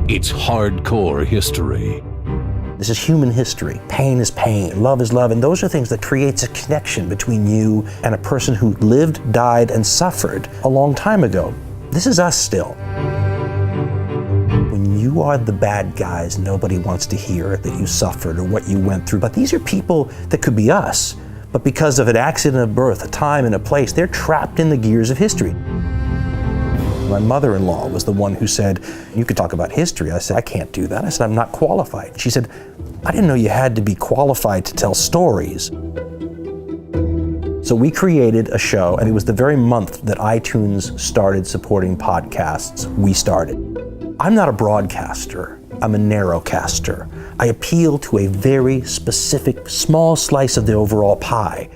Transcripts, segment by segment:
It's hardcore history. This is human history. Pain is pain, love is love, and those are things that creates a connection between you and a person who lived, died, and suffered a long time ago. This is us still. When you are the bad guys, nobody wants to hear that you suffered or what you went through. But these are people that could be us, but because of an accident of birth, a time and a place, they're trapped in the gears of history. My mother-in-law was the one who said, "You could talk about history." I said, "I can't do that." I said, "I'm not qualified." She said, "I didn't know you had to be qualified to tell stories." So we created a show, and it was the very month that iTunes started supporting podcasts, we started. I'm not a broadcaster, I'm a narrowcaster. I appeal to a very specific, small slice of the overall pie.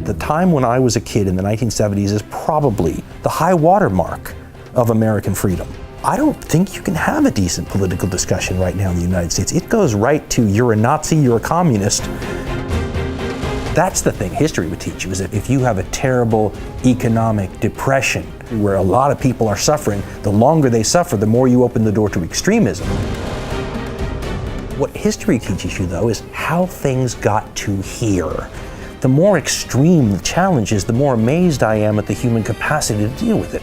The time when I was a kid in the 1970s is probably the high water mark of American freedom. I don't think you can have a decent political discussion right now in the United States. It goes right to you're a Nazi, you're a communist. That's the thing history would teach you, is that if you have a terrible economic depression where a lot of people are suffering, the longer they suffer, the more you open the door to extremism. What history teaches you, though, is how things got to here. The more extreme the challenge is, the more amazed I am at the human capacity to deal with it.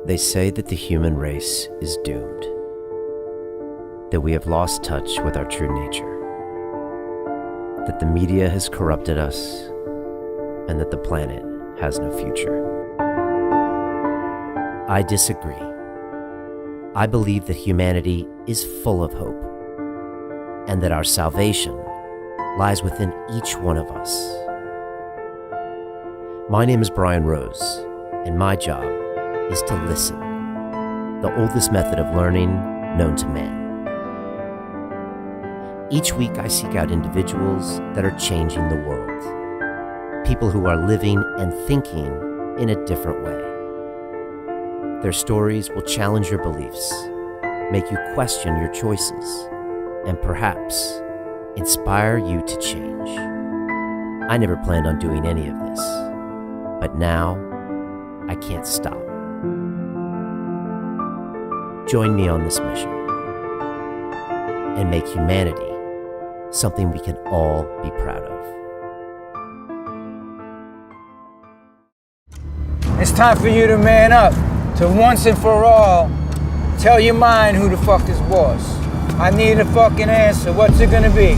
They say that the human race is doomed, that we have lost touch with our true nature, that the media has corrupted us, and that the planet has no future. I disagree. I believe that humanity is full of hope, and that our salvation lies within each one of us. My name is Brian Rose, and my job is to listen, the oldest method of learning known to man. Each week I seek out individuals that are changing the world, people who are living and thinking in a different way. Their stories will challenge your beliefs, make you question your choices, and perhaps inspire you to change. I never planned on doing any of this, but now I can't stop. Join me on this mission and make humanity something we can all be proud of. It's time for you to man up, to once and for all tell your mind who the fuck is boss. I need a fucking answer. What's it gonna be?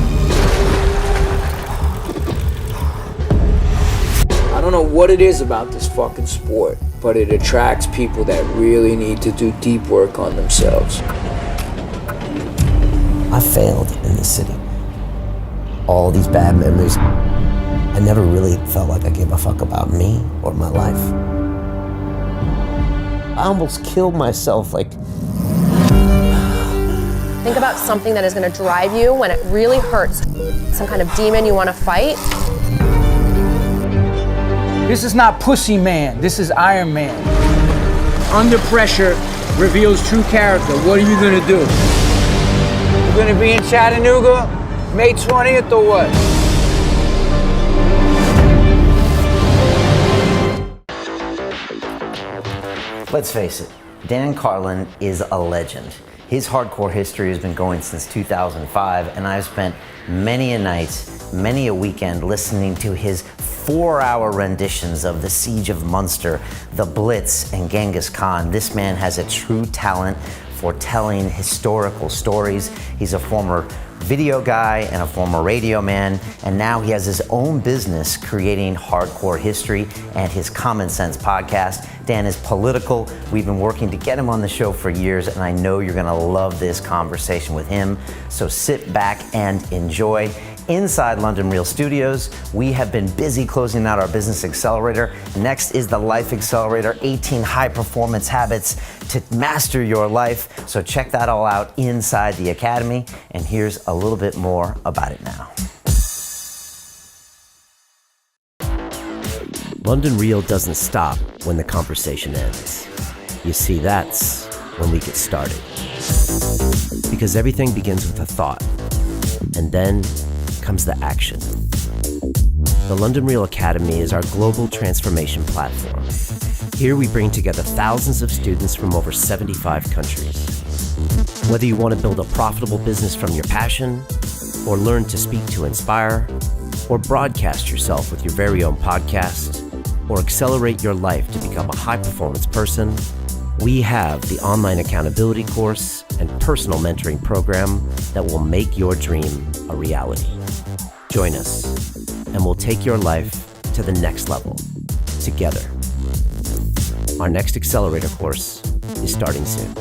I don't know what it is about this fucking sport, but it attracts people that really need to do deep work on themselves. I failed in this city. All these bad memories. I never really felt like I gave a fuck about me or my life. I almost killed myself, like... Think about something that is gonna drive you when it really hurts. Some kind of demon you wanna fight. This is not Pussy Man, this is Iron Man. Under pressure reveals true character. What are you gonna do? You're gonna be in Chattanooga, May 20th or what? Let's face it, Dan Carlin is a legend. His hardcore history has been going since 2005, and I've spent many a night, many a weekend listening to his 4-hour renditions of the Siege of Munster, the Blitz, and Genghis Khan. This man has a true talent for telling historical stories. He's a former video guy and a former radio man, and now he has his own business creating hardcore history and his Common Sense podcast. Dan is political. We've been working to get him on the show for years, and I know you're gonna love this conversation with him. So sit back and enjoy. Inside London Real Studios, we have been busy closing out our Business Accelerator. Next is the Life Accelerator, 18 high performance habits to master your life. So check that all out inside the Academy. And here's a little bit more about it now. London Real doesn't stop when the conversation ends. You see, that's when we get started. Because everything begins with a thought, and then comes the action. The London Real Academy is our global transformation platform. Here we bring together thousands of students from over 75 countries. Whether you want to build a profitable business from your passion, or learn to speak to inspire, or broadcast yourself with your very own podcast, or accelerate your life to become a high-performance person, we have the online accountability course and personal mentoring program that will make your dream a reality. Join us, and we'll take your life to the next level, together. Our next accelerator course is starting soon.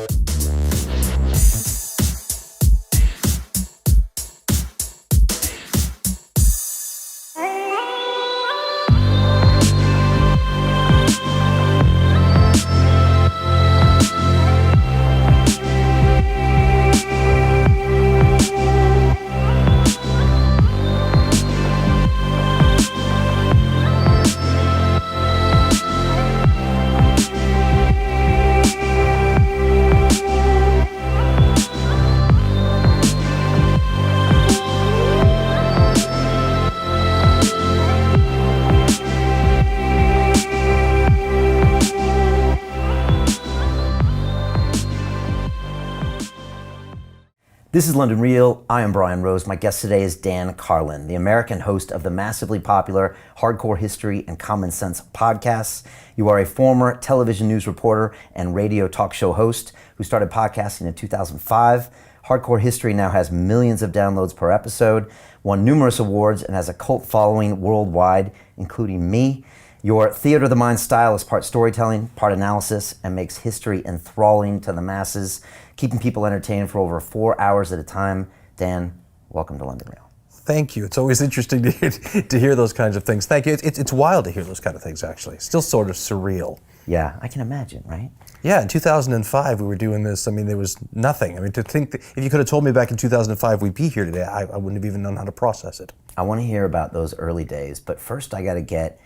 This is London Real. I am Brian Rose. My guest today is Dan Carlin, the American host of the massively popular Hardcore History and Common Sense podcasts. You are a former television news reporter and radio talk show host who started podcasting in 2005. Hardcore History now has millions of downloads per episode, won numerous awards, and has a cult following worldwide, including me. Your theater of the mind style is part storytelling, part analysis, and makes history enthralling to the masses, keeping people entertained for over 4 hours at a time. Dan, welcome to London Real. Thank you. It's always interesting to hear those kinds of things. Thank you. It's wild to hear those kind of things, actually. Still sort of surreal. Yeah, I can imagine, right? Yeah, in 2005 we were doing this. I mean, there was nothing. I mean, to think that if you could have told me back in 2005 we'd be here today, I wouldn't have even known how to process it. I want to hear about those early days, but first I got to get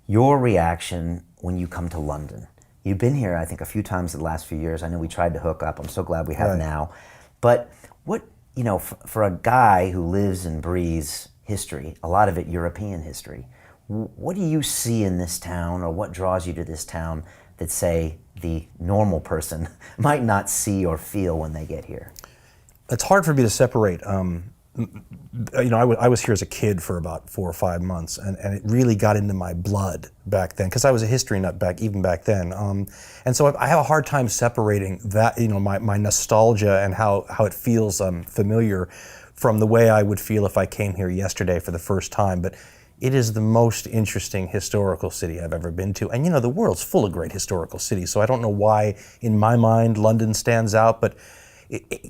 your reaction when you come to London. You've been here, I think, a few times in the last few years. I know we tried to hook up. I'm so glad we have Right. now. But what, you know, for a guy who lives and breathes history, a lot of it European history, what do you see in this town, or what draws you to this town that, say, the normal person might not see or feel when they get here? It's hard for me to separate. You know, I was here as a kid for about 4 or 5 months, and it really got into my blood back then, because I was a history nut even back then. And so I have a hard time separating that, you know, my nostalgia and how it feels familiar from the way I would feel if I came here yesterday for the first time. But it is the most interesting historical city I've ever been to. And you know, the world's full of great historical cities, so I don't know why, in my mind, London stands out, but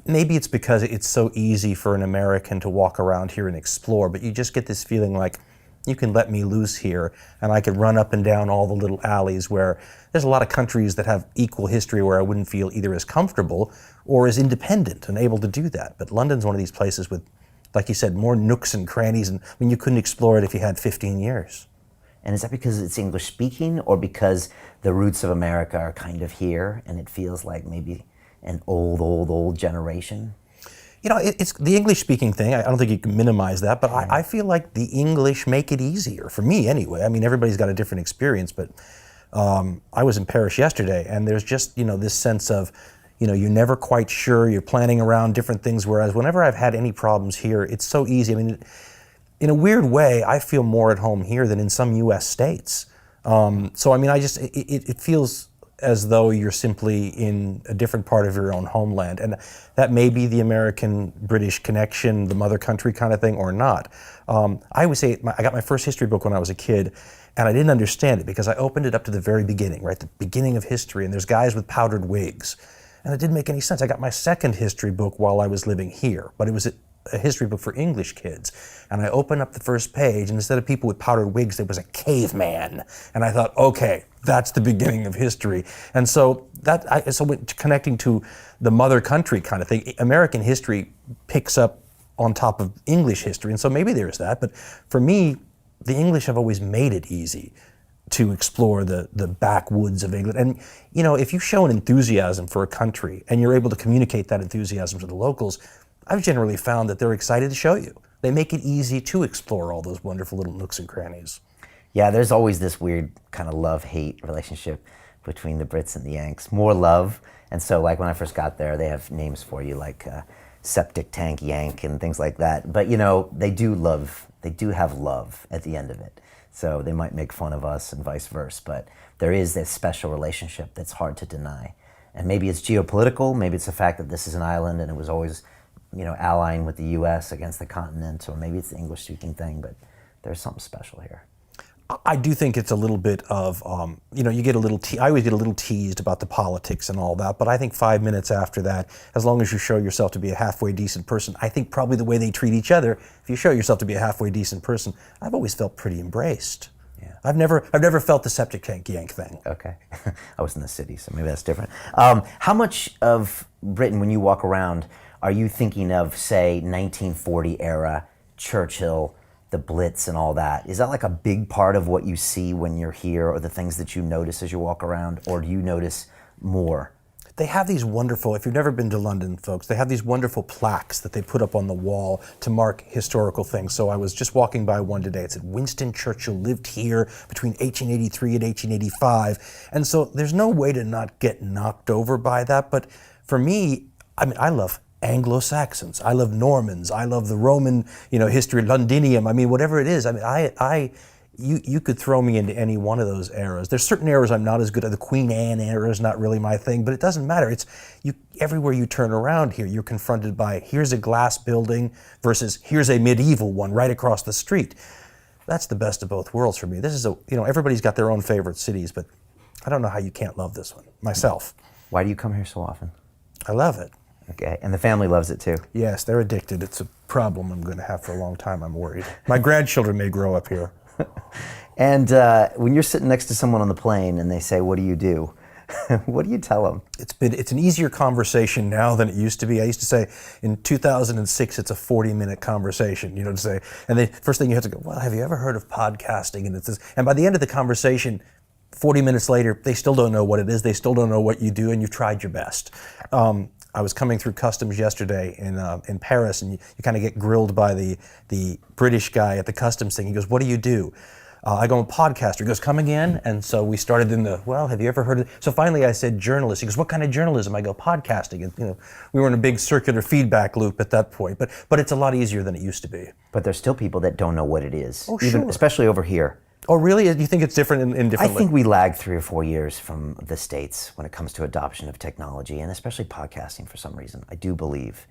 maybe it's because it's so easy for an American to walk around here and explore, but you just get this feeling like you can let me loose here and I can run up and down all the little alleys, where there's a lot of countries that have equal history where I wouldn't feel either as comfortable or as independent and able to do that. But London's one of these places with, like you said, more nooks and crannies, and I mean, you couldn't explore it if you had 15 years. And is that because it's English speaking, or because the roots of America are kind of here and it feels like maybe an old generation? You know, it's the English-speaking thing. I don't think you can minimize that, but I feel like the English make it easier, for me anyway. I mean, everybody's got a different experience, but I was in Paris yesterday, and there's just, you know, this sense of, you know, you're never quite sure, you're planning around different things, whereas whenever I've had any problems here, it's so easy. I mean, in a weird way, I feel more at home here than in some U.S. states. So, I mean, it feels as though you're simply in a different part of your own homeland. And that may be the American-British connection, the mother country kind of thing, or not. I would say I got my first history book when I was a kid, and I didn't understand it because I opened it up to the very beginning, right? The beginning of history, and there's guys with powdered wigs. And it didn't make any sense. I got my second history book while I was living here, but it was a history book for English kids. And I opened up the first page, and instead of people with powdered wigs, there was a caveman. And I thought, okay, that's the beginning of history. And so connecting to the mother country kind of thing, American history picks up on top of English history. And so maybe there's that. But for me, the English have always made it easy to explore the backwoods of England. And you know, if you show an enthusiasm for a country and you're able to communicate that enthusiasm to the locals, I've generally found that they're excited to show you. they make it easy to explore all those wonderful little nooks and crannies. Yeah, there's always this weird kind of love-hate relationship between the Brits and the Yanks. More love, and so like when I first got there, they have names for you like Septic Tank Yank and things like that. But you know, they do have love at the end of it. So they might make fun of us and vice versa, but there is this special relationship that's hard to deny. And maybe it's geopolitical, maybe it's the fact that this is an island and it was always, you know, allying with the U.S. against the continent, or maybe it's the English-speaking thing, but there's something special here. I do think it's a little bit of, you know, you get a little, I always get a little teased about the politics and all that, but I think 5 minutes after that, as long as you show yourself to be a halfway decent person, I think probably the way they treat each other, if you show yourself to be a halfway decent person, I've always felt pretty embraced. Yeah. I've never felt the septic tank yank thing. Okay. I was in the city, so maybe that's different. How much of Britain, when you walk around, are you thinking of, say, 1940 era, Churchill, the Blitz and all that? Is that like a big part of what you see when you're here, or the things that you notice as you walk around, or do you notice more? They have these wonderful, if you've never been to London, folks, they have these wonderful plaques that they put up on the wall to mark historical things. So I was just walking by one today. It said, Winston Churchill lived here between 1883 and 1885. And so there's no way to not get knocked over by that. But for me, I mean, I love Anglo-Saxons. I love Normans. I love the Roman, you know, history, Londinium. I mean, whatever it is. I mean, you could throw me into any one of those eras. There's certain eras I'm not as good at. The Queen Anne era is not really my thing, but it doesn't matter. It's everywhere you turn around here, you're confronted by here's a glass building versus here's a medieval one right across the street. That's the best of both worlds for me. This is everybody's got their own favorite cities, but I don't know how you can't love this one myself. Why do you come here so often? I love it. Okay, and the family loves it too? Yes, they're addicted. It's a problem I'm going to have for a long time, I'm worried. My grandchildren may grow up here. And when you're sitting next to someone on the plane and they say, what do you do? What do you tell them? It's an easier conversation now than it used to be. I used to say in 2006, it's a 40-minute conversation, you know, to say, and the first thing you have to go, well, have you ever heard of podcasting? And it's this, and by the end of the conversation, 40 minutes later, they still don't know what it is. They still don't know what you do, and you've tried your best. I was coming through customs yesterday in Paris, and you kind of get grilled by the British guy at the customs thing. He goes, what do you do? I go, I'm a podcaster. He goes, come again? And so we started well, have you ever heard of, so finally I said journalist. He goes, what kind of journalism? I go, podcasting. And, you know, we were in a big circular feedback loop at that point, but it's a lot easier than it used to be. But there's still people that don't know what it is. Oh, sure. Especially over here. Oh, really? You think it's different in different I think we lag 3 or 4 years from the States when it comes to adoption of technology, and especially podcasting for some reason. I do believe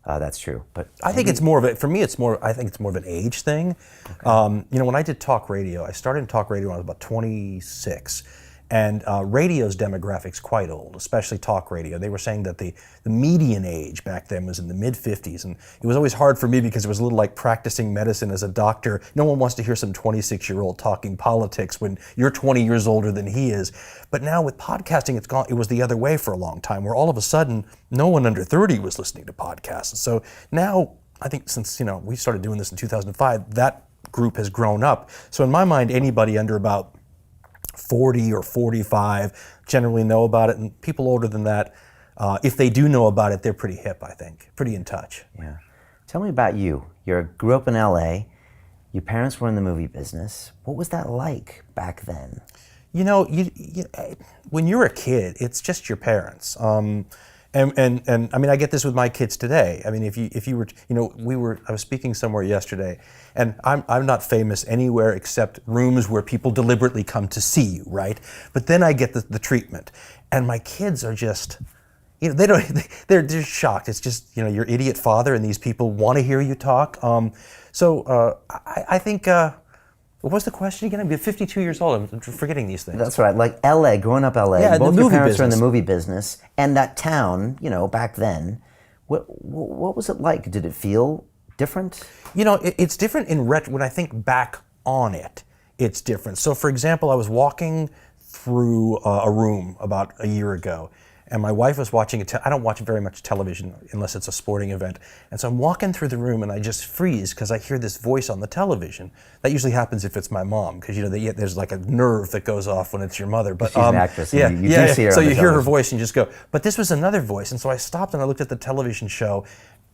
that's true. But I think it's more of I think it's more of an age thing. Okay. You know, when I did talk radio, I started in talk radio when I was about 26. And radio's demographic's quite old, especially talk radio. They were saying that the median age back then was in the mid-50s. And it was always hard for me because it was a little like practicing medicine as a doctor. No one wants to hear some 26-year-old talking politics when you're 20 years older than he is. But now with podcasting, it was the other way for a long time, where all of a sudden, no one under 30 was listening to podcasts. So now, I think since, you know, we started doing this in 2005, that group has grown up. So in my mind, anybody under about 40 or 45 generally know about it, and people older than that, if they do know about it, they're pretty hip, I think, pretty in touch. Yeah. Tell me about you. You grew up in LA, your parents were in the movie business. What was that like back then? You know, when you're a kid, it's just your parents. And I mean, I get this with my kids today. I mean, if you were, you know, I was speaking somewhere yesterday, and I'm not famous anywhere except rooms where people deliberately come to see you, right? But then I get the treatment, and my kids are just, you know, they're just shocked. It's just, you know, your idiot father, and these people want to hear you talk. I think. What was the question again? I'm 52 years old. I'm forgetting these things. That's right. Like LA, growing up LA, yeah, both your parents are in the movie business, and that town, you know, back then, what was it like? Did it feel different? You know, it's different when I think back on it, it's different. So for example, I was walking through a room about a year ago, and my wife was watching I don't watch very much television unless it's a sporting event. And so I'm walking through the room and I just freeze because I hear this voice on the television. That usually happens if it's my mom, because, you know, there's like a nerve that goes off when it's your mother. But she's an actress. Yeah, you do see her so on the you hear her television. voice and you just go, but this was another voice. And so I stopped and I looked at the television show,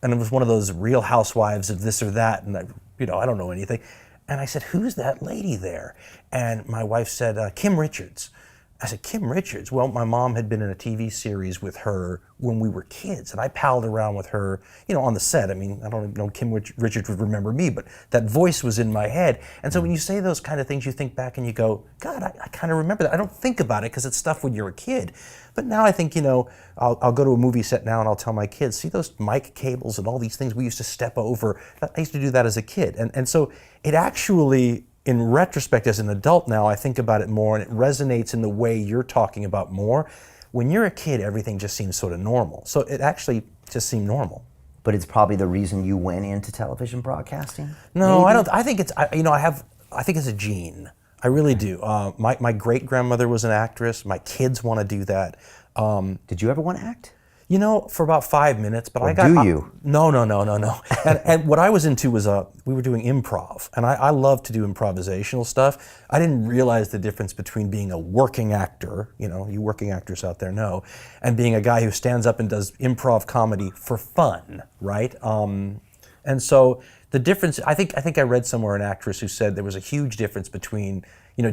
And it was one of those Real Housewives of this or that, and I don't know anything. And I said, who's that lady there? And my wife said, Kim Richards. I said, Kim Richards? Well, my mom had been in a TV series with her when we were kids, and I palled around with her, on the set. I mean, I don't know Kim Richards would remember me, but that voice was in my head. And so when you say those kind of things, you think back and you go, God, I kind of remember that. I don't think about it because it's stuff when you're a kid. But now I think, I'll go to a movie set now and I'll tell my kids, see those mic cables and all these things we used to step over? I used to do that as a kid. And so it actually, in retrospect, as an adult now, I think about it more and it resonates in the way you're talking about more. When you're a kid, everything just seems sort of normal. So it actually just seemed normal. But it's probably the reason you went into television broadcasting? No, maybe? I don't. I think it's, I think it's a gene. I really do. My great-grandmother was an actress. My kids want to do that. Did you ever want to act? For about 5 minutes, but Or I got... do you? No. and what I was into was, we were doing improv, and I love to do improvisational stuff. I didn't realize the difference between being a working actor, you working actors out there know, and being a guy who stands up and does improv comedy for fun, right? And so the difference, I think I read somewhere an actress who said there was a huge difference between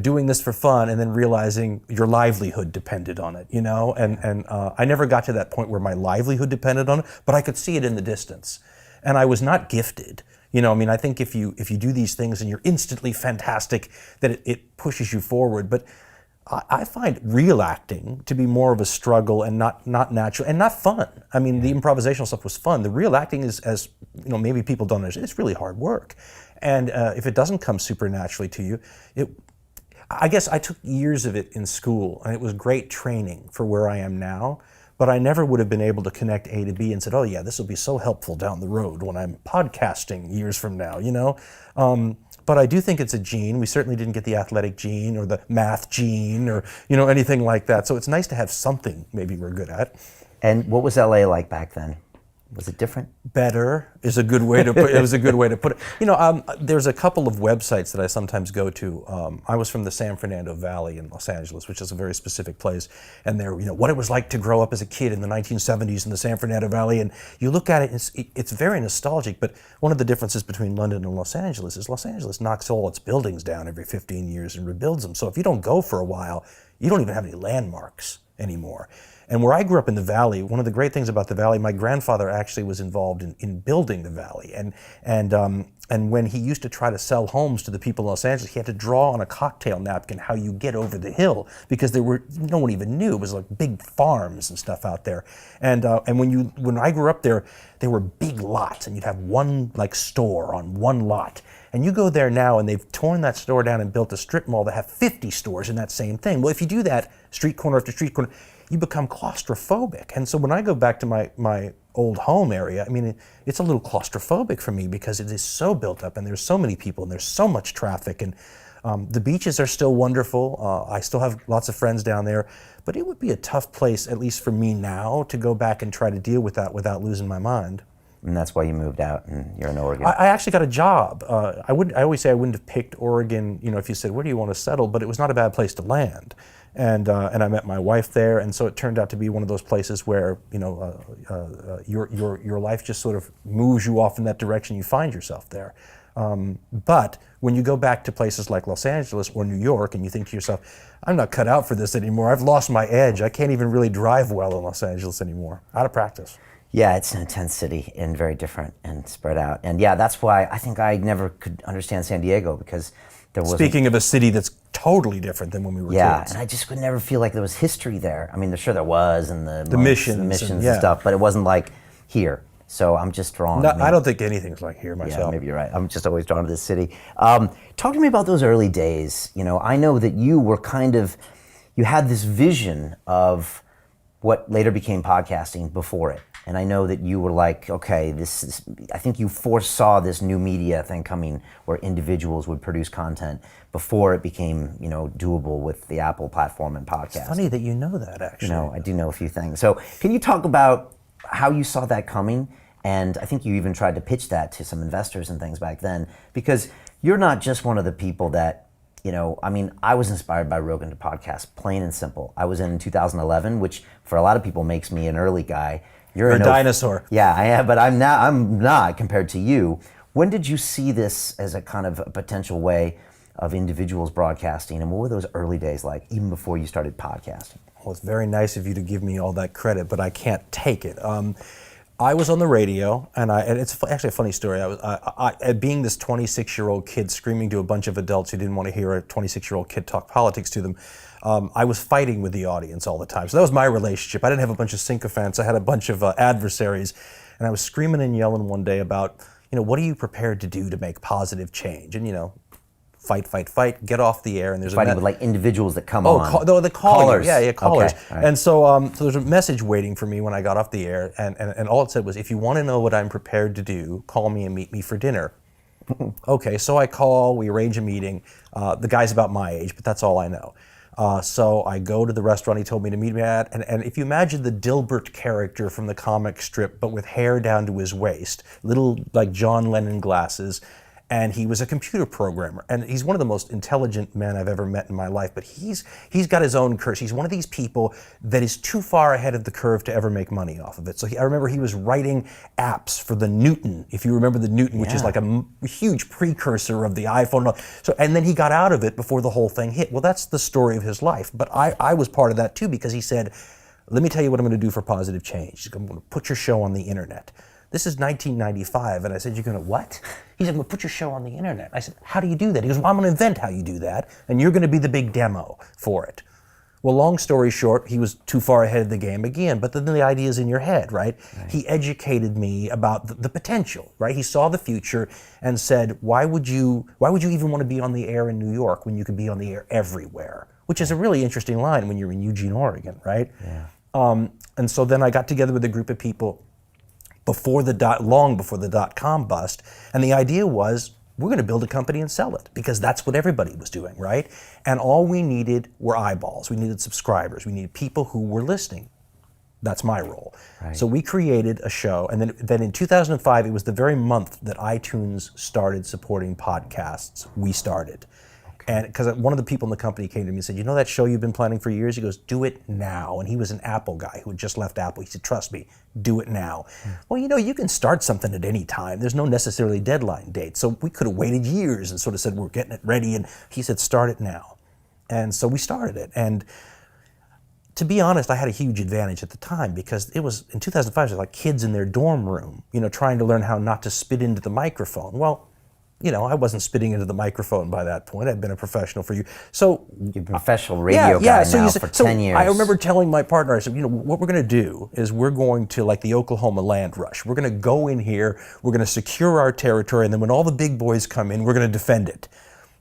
doing this for fun and then realizing your livelihood depended on it, and I never got to that point where my livelihood depended on it, but I could see it in the distance. And I was not gifted. I think if you do these things and you're instantly fantastic, that it pushes you forward. But I find real acting to be more of a struggle and not natural and not fun. I mean, the improvisational stuff was fun. The real acting is, as maybe people don't understand, it's really hard work. And if it doesn't come supernaturally to you, I guess I took years of it in school, and it was great training for where I am now, but I never would have been able to connect A to B and said, oh yeah, this will be so helpful down the road when I'm podcasting years from now, But I do think it's a gene. We certainly didn't get the athletic gene or the math gene or, anything like that. So it's nice to have something maybe we're good at. And what was LA like back then? Was it different? Better is a good way to put it. It was a good way to put it. There's a couple of websites that I sometimes go to. I was from the San Fernando Valley in Los Angeles, which is a very specific place. And there, what it was like to grow up as a kid in the 1970s in the San Fernando Valley. And you look at it, it's very nostalgic. But one of the differences between London and Los Angeles is Los Angeles knocks all its buildings down every 15 years and rebuilds them. So if you don't go for a while, you don't even have any landmarks anymore. And where I grew up in the Valley, one of the great things about the Valley, my grandfather actually was involved in building the Valley. And when he used to try to sell homes to the people in Los Angeles, he had to draw on a cocktail napkin how you get over the hill, because no one even knew. It was like big farms and stuff out there. And when I grew up there were big lots, and you'd have one store on one lot. And you go there now, and they've torn that store down and built a strip mall that have 50 stores in that same thing. Well, if you do that street corner after street corner, you become claustrophobic. And so when I go back to my old home area, I mean, it's a little claustrophobic for me because it is so built up and there's so many people and there's so much traffic. And the beaches are still wonderful. I still have lots of friends down there, but it would be a tough place, at least for me now, to go back and try to deal with that without losing my mind. And that's why you moved out and you're in Oregon. I actually got a job. I always say I wouldn't have picked Oregon, if you said, where do you want to settle? But it was not a bad place to land. And I met my wife there, and so it turned out to be one of those places where your life just sort of moves you off in that direction. You find yourself there. But when you go back to places like Los Angeles or New York, and you think to yourself, I'm not cut out for this anymore. I've lost my edge. I can't even really drive well in Los Angeles anymore. Out of practice. Yeah, it's an intense city and very different and spread out. And yeah, that's why I think I never could understand San Diego, because there was. Speaking of a city that's totally different than when we were kids. Yeah, and I just could never feel like there was history there. I mean, sure there was, and the missions and yeah. stuff, but it wasn't like here. So I'm just drawn. No, I don't think anything's like here myself. Yeah, maybe you're right. I'm just always drawn to this city. Talk to me about those early days. I know that you had this vision of what later became podcasting before it. And I know that you were like, okay, I think you foresaw this new media thing coming where individuals would produce content before it became, doable with the Apple platform and podcast. It's funny that you know that, actually. I do know a few things. So can you talk about how you saw that coming? And I think you even tried to pitch that to some investors and things back then, because you're not just one of the people that, I was inspired by Rogan to podcast, plain and simple. I was in 2011, which for a lot of people makes me an early guy. You're a dinosaur. Yeah, I am, but I'm not compared to you. When did you see this as a kind of a potential way of individuals broadcasting, and what were those early days like, even before you started podcasting? Well, it's very nice of you to give me all that credit, but I can't take it. I was on the radio, and it's actually a funny story. Being this 26-year-old kid screaming to a bunch of adults who didn't want to hear a 26-year-old kid talk politics to them, I was fighting with the audience all the time. So that was my relationship. I didn't have a bunch of sycophants. I had a bunch of adversaries, and I was screaming and yelling one day about, what are you prepared to do to make positive change? And, fight, get off the air. And there's fighting with like individuals that come on. The callers. Yeah, callers. Okay, right. And so there's a message waiting for me when I got off the air, and all it said was, if you want to know what I'm prepared to do, call me and meet me for dinner. Okay, so I call, we arrange a meeting. The guy's about my age, but that's all I know. So I go to the restaurant he told me to meet me at, and if you imagine the Dilbert character from the comic strip, but with hair down to his waist, little like John Lennon glasses, and he was a computer programmer, and he's one of the most intelligent men I've ever met in my life, but he's got his own curse. He's one of these people that is too far ahead of the curve to ever make money off of it. So I remember he was writing apps for the Newton, if you remember the Newton, which is like a huge precursor of the iPhone. So, and then he got out of it before the whole thing hit. Well, that's the story of his life, but I was part of that too, because he said, let me tell you what I'm going to do for positive change. I'm going to put your show on the internet. This is 1995, and I said, you're going to what? He said, well, put your show on the internet. I said, how do you do that? He goes, well, I'm going to invent how you do that, and you're going to be the big demo for it. Well, long story short, he was too far ahead of the game again, but then the idea's in your head, right? He educated me about the potential, right? He saw the future and said, why would you even want to be on the air in New York when you could be on the air everywhere? Which is a really interesting line when you're in Eugene, Oregon, right? Yeah. And so then I got together with a group of people long before the dot-com bust, and the idea was, we're going to build a company and sell it, because that's what everybody was doing, right? And all we needed were eyeballs. We needed subscribers. We needed people who were listening. That's my role. Right. So we created a show, and then in 2005, it was the very month that iTunes started supporting podcasts. We started. And because one of the people in the company came to me and said, that show you've been planning for years? He goes, do it now. And he was an Apple guy who had just left Apple. He said, trust me, do it now. Well, you can start something at any time. There's no necessarily deadline date. So we could have waited years and sort of said, we're getting it ready. And he said, start it now. And so we started it. And to be honest, I had a huge advantage at the time, because it was, in 2005, it was like kids in their dorm room, trying to learn how not to spit into the microphone. Well, I wasn't spitting into the microphone by that point. I'd been a professional for you. So you've been a professional radio guy now for 10 years. I remember telling my partner, I said, what we're going to do is we're going to, like the Oklahoma land rush, we're going to go in here, we're going to secure our territory, and then when all the big boys come in, we're going to defend it.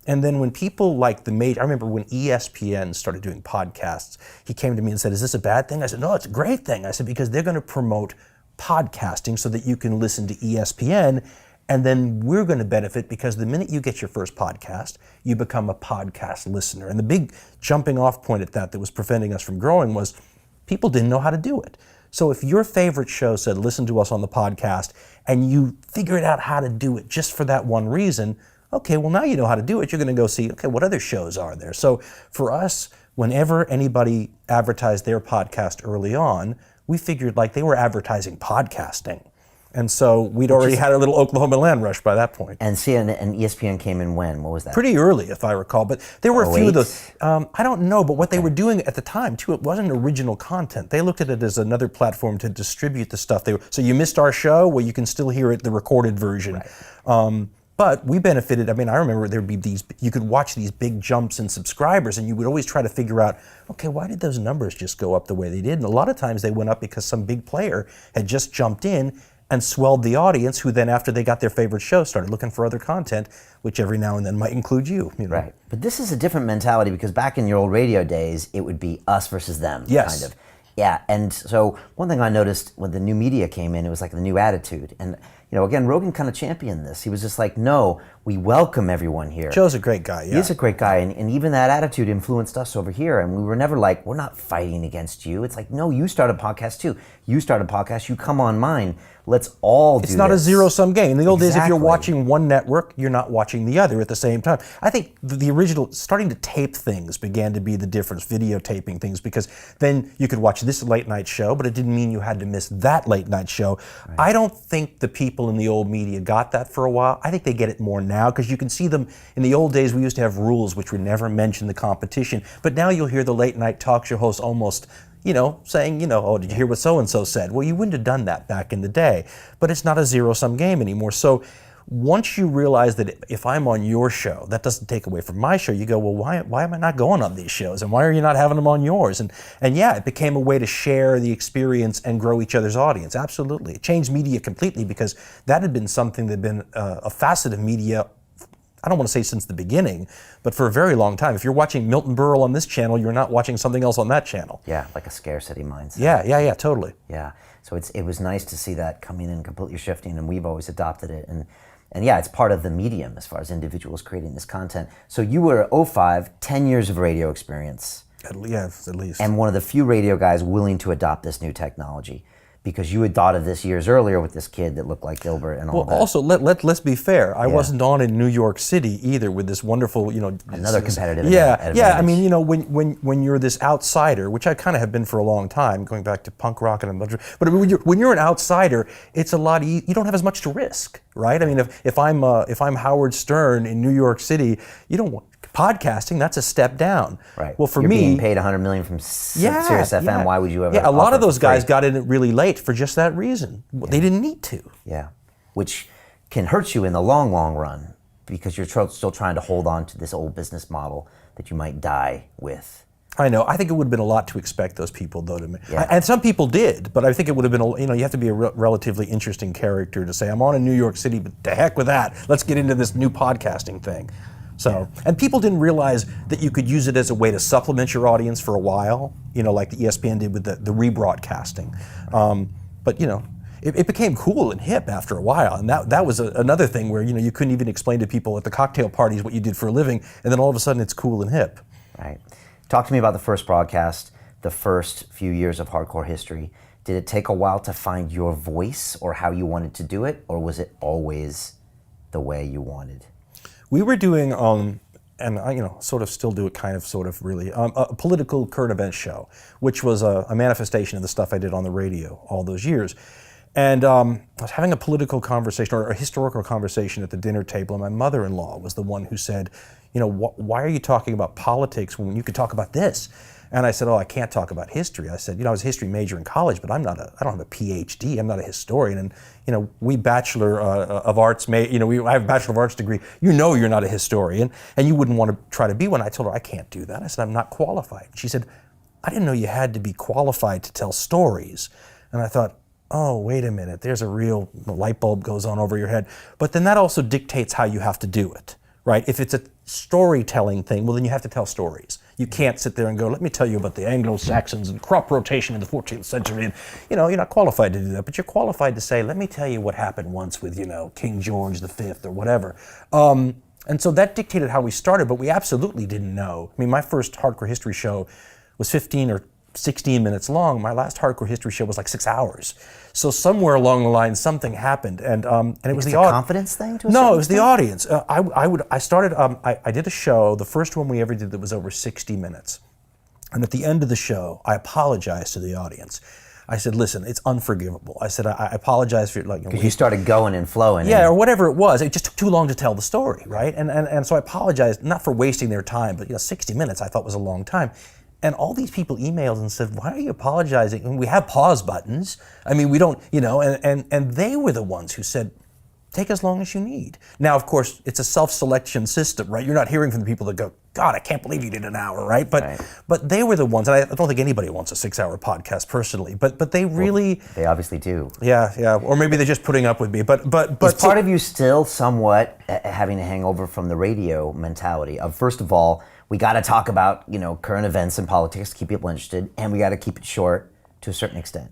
And then when people like I remember when ESPN started doing podcasts, he came to me and said, is this a bad thing? I said, no, it's a great thing. I said, because they're going to promote podcasting so that you can listen to ESPN. And then we're going to benefit, because the minute you get your first podcast, you become a podcast listener. And the big jumping off point at that was preventing us from growing was people didn't know how to do it. So if your favorite show said, listen to us on the podcast, and you figured out how to do it just for that one reason, okay, well, now you know how to do it. You're going to go see, okay, what other shows are there? So for us, whenever anybody advertised their podcast early on, we figured like they were advertising podcasting. And so we'd already had a little Oklahoma land rush by that point. And CNN and ESPN came in when? What was that? Pretty early, if I recall. But there were a few of those. I don't know, but what they were doing at the time, too, it wasn't original content. They looked at it as another platform to distribute the stuff. So you missed our show? Well, you can still hear it, the recorded version. Right. But we benefited. I mean, I remember there'd be you could watch these big jumps in subscribers, and you would always try to figure out, okay, why did those numbers just go up the way they did? And a lot of times they went up because some big player had just jumped in and swelled the audience, who then, after they got their favorite show, started looking for other content, which every now and then might include you. Right. But this is a different mentality, because back in your old radio days, it would be us versus them, yes. kind of. Yeah, and so one thing I noticed when the new media came in, it was like the new attitude. And again, Rogan kind of championed this. He was just like, no, we welcome everyone here. Joe's a great guy, yeah. He is a great guy, and even that attitude influenced us over here, and we were never like, we're not fighting against you. It's like, no, you start a podcast too. You start a podcast, you come on mine. Let's all do this. It's not a zero-sum game. In the old days, if you're Exactly. watching one network, you're not watching the other at the same time. I think the original, starting to tape things began to be the difference, videotaping things, because then you could watch this late night show, but it didn't mean you had to miss that late night show. Right. I don't think the people in the old media got that for a while. I think they get it more now, because you can see them. In the old days, we used to have rules which would never mention the competition, but now you'll hear the late night talk show hosts almost saying, oh, did you hear what so-and-so said? Well, you wouldn't have done that back in the day, but it's not a zero-sum game anymore. So once you realize that if I'm on your show, that doesn't take away from my show, you go, well, why am I not going on these shows? And why are you not having them on yours? And yeah, it became a way to share the experience and grow each other's audience. Absolutely. It changed media completely, because that had been something that had been a facet of media, I don't want to say since the beginning, but for a very long time. If you're watching Milton Berle on this channel, you're not watching something else on that channel. Yeah, like a scarcity mindset. Yeah, totally. Yeah, so it was nice to see that coming in, completely shifting, and we've always adopted it. And yeah, it's part of the medium as far as individuals creating this content. So you were 05, 10 years of radio experience. At least. And one of the few radio guys willing to adopt this new technology, because you had thought of this years earlier with this kid that looked like Gilbert and all that. Well, also, let's be fair. I wasn't on in New York City either with this wonderful, Another competitive advantage. I mean, when you're this outsider, which I kind of have been for a long time, going back to punk rock and but when you're an outsider, it's a lot. You don't have as much to risk, right? I mean, if I'm Howard Stern in New York City, you don't want. Podcasting, that's a step down. Right. Well, for You're me, being paid $100 million from Sirius FM. Why would you ever? Yeah, a lot of those guys got in really late for just that reason. Yeah. They didn't need to. Yeah, which can hurt you in the long, long run, because you're still trying to hold on to this old business model that you might die with. I know. I think it would have been a lot to expect those people, though. Yeah. And some people did, but I think it would have been, you have to be a relatively interesting character to say, I'm on in New York City, but to heck with that. Let's get into this new podcasting thing. So, and people didn't realize that you could use it as a way to supplement your audience for a while, like the ESPN did with the rebroadcasting. But it became cool and hip after a while, and that was another thing where you couldn't even explain to people at the cocktail parties what you did for a living, and then all of a sudden it's cool and hip. Right. Talk to me about the first broadcast, the first few years of hardcore history. Did it take a while to find your voice or how you wanted to do it, or was it always the way you wanted? We were doing, and I, sort of still do it really, a political current event show, which was a manifestation of the stuff I did on the radio all those years. And I was having a political conversation, or a historical conversation at the dinner table, and my mother-in-law was the one who said, why are you talking about politics when you could talk about this? And I said, I can't talk about history. I said, I was a history major in college, but I don't have a PhD. I'm not a historian. And, we Bachelor of Arts, I have a Bachelor of Arts degree. You're not a historian, and you wouldn't want to try to be one. I told her, I can't do that. I said, I'm not qualified. She said, I didn't know you had to be qualified to tell stories. And I thought, oh, wait a minute, there's a real light bulb goes on over your head. But then that also dictates how you have to do it, right? If it's a storytelling thing, well, then you have to tell stories. You can't sit there and go, let me tell you about the Anglo-Saxons and crop rotation in the 14th century. And, you're not qualified to do that, but you're qualified to say, let me tell you what happened once with, King George V or whatever. And so that dictated how we started, but we absolutely didn't know. I mean, my first hardcore history show was 15 or 16 minutes long. My last hardcore history show was like 6 hours. So somewhere along the line, something happened, and it was the audience. Confidence thing. No, it was the audience. I did a show, the first one we ever did, that was over 60 minutes, and at the end of the show, I apologized to the audience. I said, "Listen, it's unforgivable." I said, "I apologize for because you started going and flowing." Yeah, or whatever it was. It just took too long to tell the story, right? And so I apologized, not for wasting their time, but 60 minutes I thought was a long time. And all these people emailed and said, why are you apologizing? And we have pause buttons. I mean, we don't, and they were the ones who said, take as long as you need. Now, of course, it's a self-selection system, right? You're not hearing from the people that go, God, I can't believe you did an hour, right? But they were the ones, and I don't think anybody wants a 6-hour podcast personally, but they really... Well, they obviously do. Yeah, or maybe they're just putting up with me, but is part of you still somewhat having a hangover from the radio mentality of, first of all, we got to talk about, current events and politics to keep people interested, and we got to keep it short to a certain extent.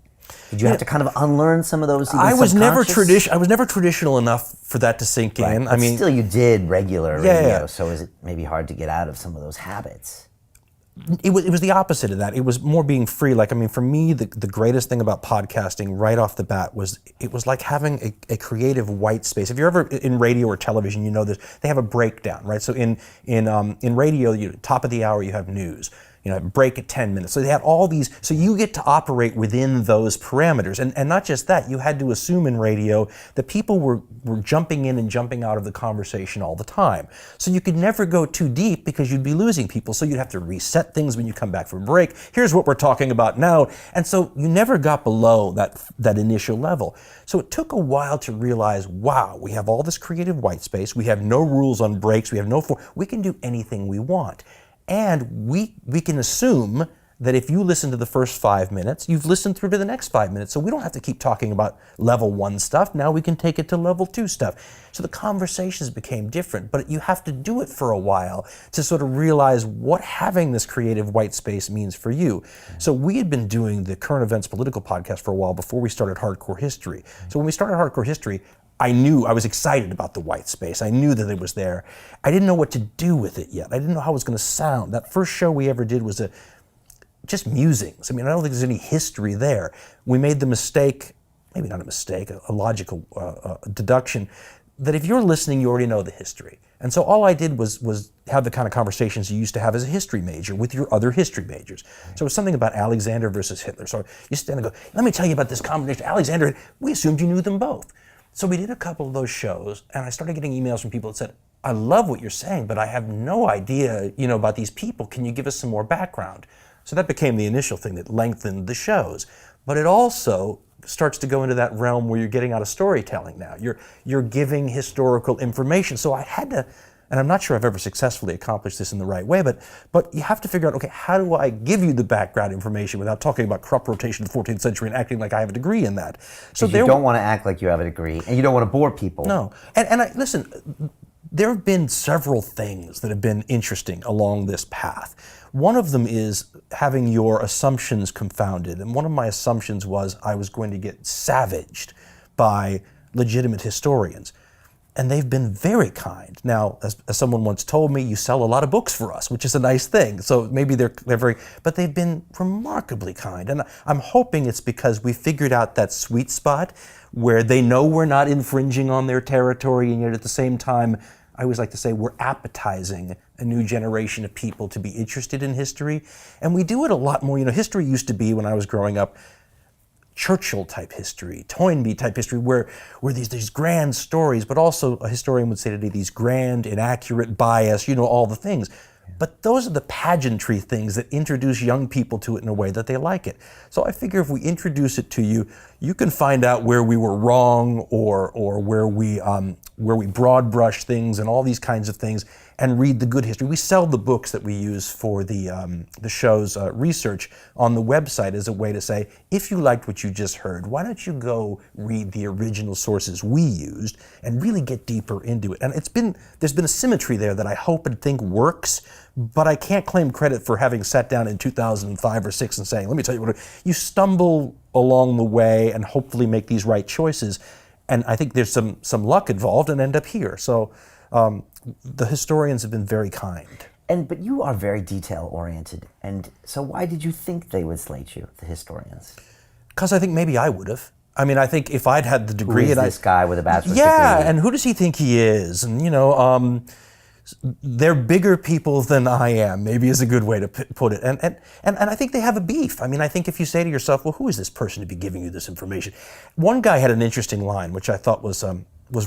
Did you have to kind of unlearn some of those? Even I was never subconscious? traditional enough for that to sink in. But still, you did regular radio, yeah. so is it maybe hard to get out of some of those habits? It was the opposite of that. It was more being free. Like, I mean, for me, the greatest thing about podcasting right off the bat was it was like having a creative white space. If you're ever in radio or television, you know this. They have a breakdown, right? So in radio, top of the hour, you have news. Break at 10 minutes. So they had all these, so you get to operate within those parameters. And not just that, you had to assume in radio that people were jumping in and jumping out of the conversation all the time. So you could never go too deep because you'd be losing people. So you'd have to reset things when you come back from break. Here's what we're talking about now. And so you never got below that initial level. So it took a while to realize, wow, we have all this creative white space. We have no rules on breaks. We have we can do anything we want. And we can assume that if you listen to the first 5 minutes, you've listened through to the next 5 minutes. So we don't have to keep talking about level 1 stuff. Now we can take it to level 2 stuff. So the conversations became different, but you have to do it for a while to sort of realize what having this creative white space means for you. So we had been doing the current events political podcast for a while before we started Hardcore History. So when we started Hardcore History, I was excited about the white space. I knew that it was there. I didn't know what to do with it yet. I didn't know how it was going to sound. That first show we ever did was just musings. I mean, I don't think there's any history there. We made the mistake, maybe not a mistake, a logical deduction, that if you're listening, you already know the history. And so all I did was have the kind of conversations you used to have as a history major with your other history majors. So it was something about Alexander versus Hitler. So you stand and go, let me tell you about this combination. Alexander, we assumed you knew them both. So we did a couple of those shows, and I started getting emails from people that said, I love what you're saying, but I have no idea, about these people. Can you give us some more background? So that became the initial thing that lengthened the shows. But it also starts to go into that realm where you're getting out of storytelling now. You're giving historical information. So I had to, and I'm not sure I've ever successfully accomplished this in the right way, but you have to figure out, okay, how do I give you the background information without talking about crop rotation in the 14th century and acting like I have a degree in that? So you don't want to act like you have a degree, and you don't want to bore people. No, and listen, there have been several things that have been interesting along this path. One of them is having your assumptions confounded, and one of my assumptions was I was going to get savaged by legitimate historians. And they've been very kind. Now, as someone once told me, you sell a lot of books for us, which is a nice thing. So maybe they're very, but they've been remarkably kind. And I'm hoping it's because we figured out that sweet spot where they know we're not infringing on their territory, and yet at the same time, I always like to say we're appetizing a new generation of people to be interested in history. And we do it a lot more. History used to be, when I was growing up, Churchill-type history, Toynbee-type history, where these grand stories, but also a historian would say today, these grand, inaccurate, bias, all the things. But those are the pageantry things that introduce young people to it in a way that they like it. So I figure if we introduce it to you, you can find out where we were wrong or where we broad brush things and all these kinds of things, and read the good history. We sell the books that we use for the show's research on the website as a way to say, if you liked what you just heard, why don't you go read the original sources we used and really get deeper into it. And there's been a symmetry there that I hope and think works, but I can't claim credit for having sat down in 2005 or 6 and saying, let me tell you what, you stumble along the way and hopefully make these right choices. And I think there's some luck involved and end up here. So the historians have been very kind. But you are very detail-oriented. And so why did you think they would slate you, the historians? Because I think maybe I would have. I mean, I think if I'd had the degree... Who is this guy with a bachelor's degree? Yeah, and who does he think he is? And, they're bigger people than I am, maybe is a good way to put it. And I think they have a beef. I mean, I think if you say to yourself, well, who is this person to be giving you this information? One guy had an interesting line, which I thought was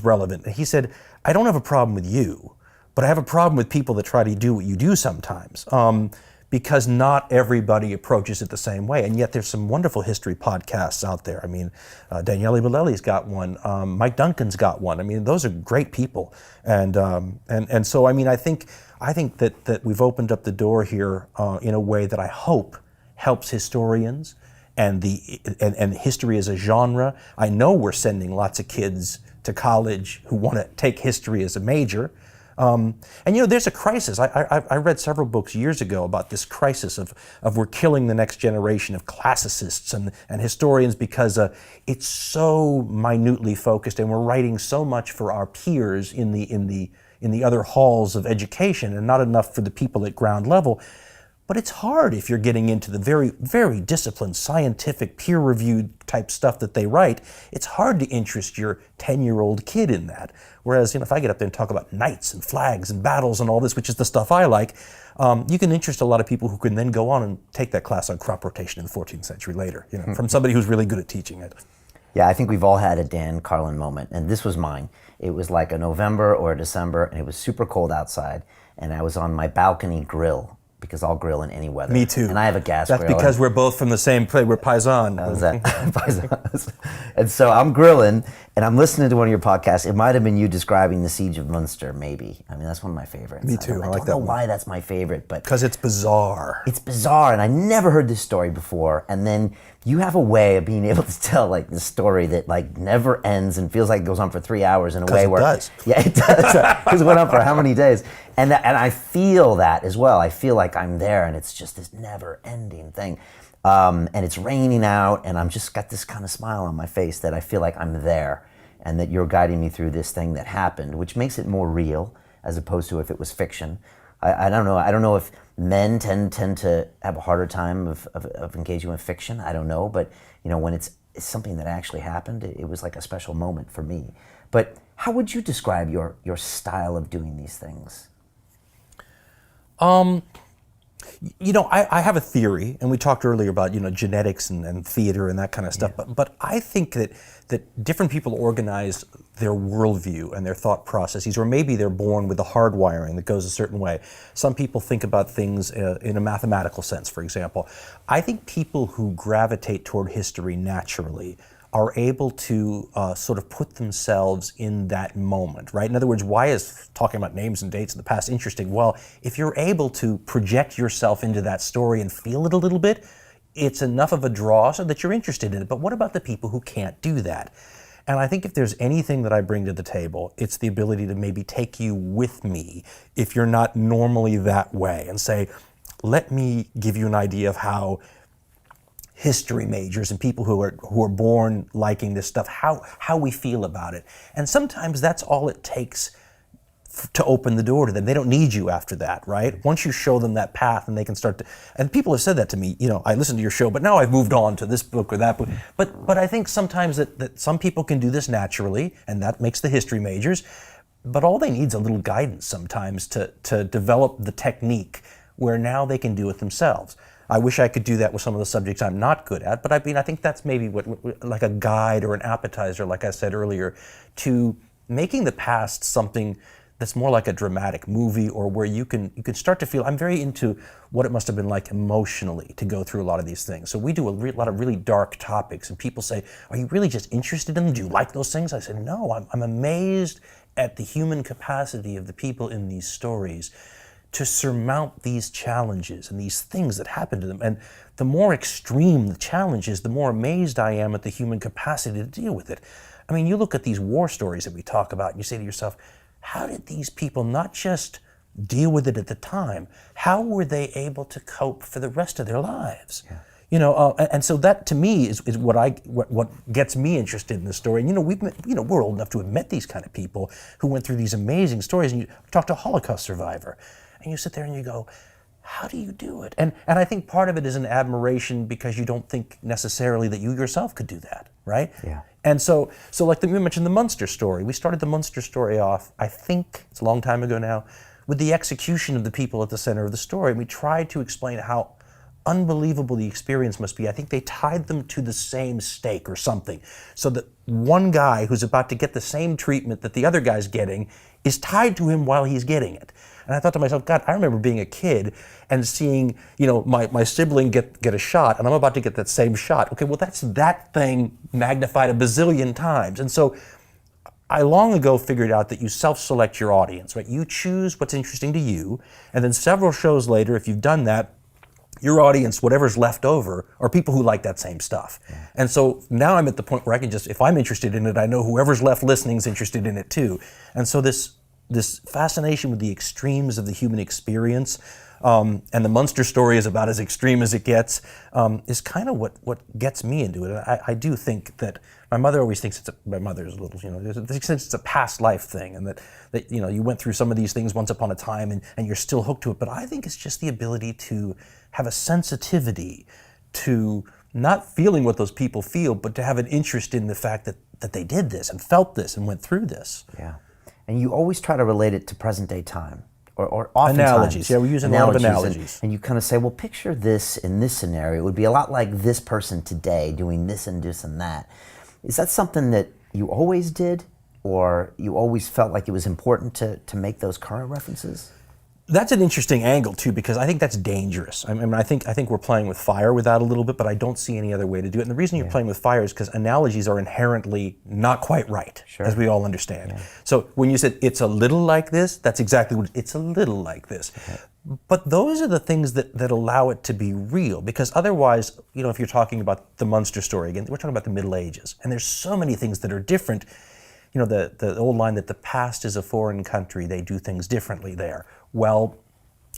relevant. He said, I don't have a problem with you, but I have a problem with people that try to do what you do sometimes. Because not everybody approaches it the same way. And yet there's some wonderful history podcasts out there. I mean, Daniele Bolelli's got one, Mike Duncan's got one. I mean, those are great people. And so, I mean, I think that we've opened up the door here in a way that I hope helps historians and history as a genre. I know we're sending lots of kids to college who want to take history as a major. And there's a crisis. I read several books years ago about this crisis of we're killing the next generation of classicists and historians because it's so minutely focused, and we're writing so much for our peers in the other halls of education and not enough for the people at ground level. But it's hard if you're getting into the very, very disciplined, scientific, peer-reviewed type stuff that they write. It's hard to interest your 10-year-old kid in that. Whereas, if I get up there and talk about knights and flags and battles and all this, which is the stuff I like, you can interest a lot of people who can then go on and take that class on crop rotation in the 14th century later, from somebody who's really good at teaching it. Yeah, I think we've all had a Dan Carlin moment, and this was mine. It was like a November or a December, and it was super cold outside, and I was on my balcony grill, because I'll grill in any weather. Me too. And I have a gas grill. That's because we're both from the same place. We're paisan. That was that. Paisans. And so I'm grilling, and I'm listening to one of your podcasts. It might have been you describing the Siege of Munster, maybe. I mean, that's one of my favorites. Me too. I like that don't know one. why that's my favorite, but because it's bizarre. It's bizarre, and I never heard this story before. And then you have a way of being able to tell this story that never ends and feels like it goes on for 3 hours in a way where it does. Yeah, it does. Because it went on for how many days? And I feel that as well. I feel like I'm there, and it's just this never-ending thing. And it's raining out, and I'm just got this kind of smile on my face that I feel like I'm there, and that you're guiding me through this thing that happened, which makes it more real as opposed to if it was fiction. I don't know. I don't know if men tend to have a harder time of engaging with fiction. I don't know, but when it's something that actually happened, it was like a special moment for me. But how would you describe your style of doing these things? I have a theory, and we talked earlier about genetics and theater and that kind of stuff. Yeah. But I think that different people organize their worldview and their thought processes, or maybe they're born with a hardwiring that goes a certain way. Some people think about things in a mathematical sense, for example. I think people who gravitate toward history naturally are able to sort of put themselves in that moment, right? In other words, why is talking about names and dates in the past interesting? Well, if you're able to project yourself into that story and feel it a little bit, it's enough of a draw so that you're interested in it. But what about the people who can't do that? And I think if there's anything that I bring to the table, it's the ability to maybe take you with me if you're not normally that way, and say, let me give you an idea of how history majors and people who are born liking this stuff, how we feel about it. And sometimes that's all it takes to open the door to them. They don't need you after that, right? Once you show them that path, and they can start to, and people have said that to me, I listened to your show, but now I've moved on to this book or that book. But I think sometimes that some people can do this naturally, and that makes the history majors, but all they need is a little guidance sometimes to develop the technique where now they can do it themselves. I wish I could do that with some of the subjects I'm not good at, but I think that's maybe what like a guide or an appetizer, like I said earlier, to making the past something that's more like a dramatic movie, or where you can start to feel. I'm very into what it must have been like emotionally to go through a lot of these things. So we do a lot of really dark topics, and people say, are you really just interested in them? Do you like those things? I said, no, I'm amazed at the human capacity of the people in these stories to surmount these challenges and these things that happen to them. And the more extreme the challenge is, the more amazed I am at the human capacity to deal with it. I mean, you look at these war stories that we talk about, and you say to yourself, how did these people not just deal with it at the time, how were they able to cope for the rest of their lives? Yeah. And so that to me is what gets me interested in the story. And we're old enough to have met these kind of people who went through these amazing stories. And you talk to a Holocaust survivor, and you sit there and you go, how do you do it? And I think part of it is an admiration, because you don't think necessarily that you yourself could do that, right? Yeah. And so like you mentioned the Munster story. We started the Munster story off, I think it's a long time ago now, with the execution of the people at the center of the story. And we tried to explain how unbelievable the experience must be. I think they tied them to the same stake or something, so that one guy who's about to get the same treatment that the other guy's getting is tied to him while he's getting it. And I thought to myself, God, I remember being a kid and seeing, my sibling get a shot, and I'm about to get that same shot. Okay, well, that's that thing magnified a bazillion times. And so I long ago figured out that you self-select your audience, right? You choose what's interesting to you, and then several shows later, if you've done that, your audience, whatever's left over, are people who like that same stuff. Yeah. And so now I'm at the point where I can just, if I'm interested in it, I know whoever's left listening is interested in it too. And so this this fascination with the extremes of the human experience, and the Munster story is about as extreme as it gets, is kind of what gets me into it. I do think that my mother always thinks my mother's a little, thinks it's a past life thing, and that you went through some of these things once upon a time and you're still hooked to it. But I think it's just the ability to have a sensitivity to not feeling what those people feel, but to have an interest in the fact that they did this and felt this and went through this. Yeah. And you always try to relate it to present day time, or oftentimes. Analogies, yeah, we use a lot of analogies. And you kind of say, well, picture this in this scenario. It would be a lot like this person today doing this and this and that. Is that something that you always did, or you always felt like it was important to make those current references? That's an interesting angle too, because I think that's dangerous. I mean, I think we're playing with fire with that a little bit, but I don't see any other way to do it. And the reason you're playing with fire is because analogies are inherently not quite right, as we all understand. Yeah. So when you said it's a little like this, that's exactly what it's a little like this. Okay. But those are the things that allow it to be real, because otherwise, if you're talking about the Munster story again, we're talking about the Middle Ages, and there's so many things that are different. The old line that the past is a foreign country, they do things differently there. Well,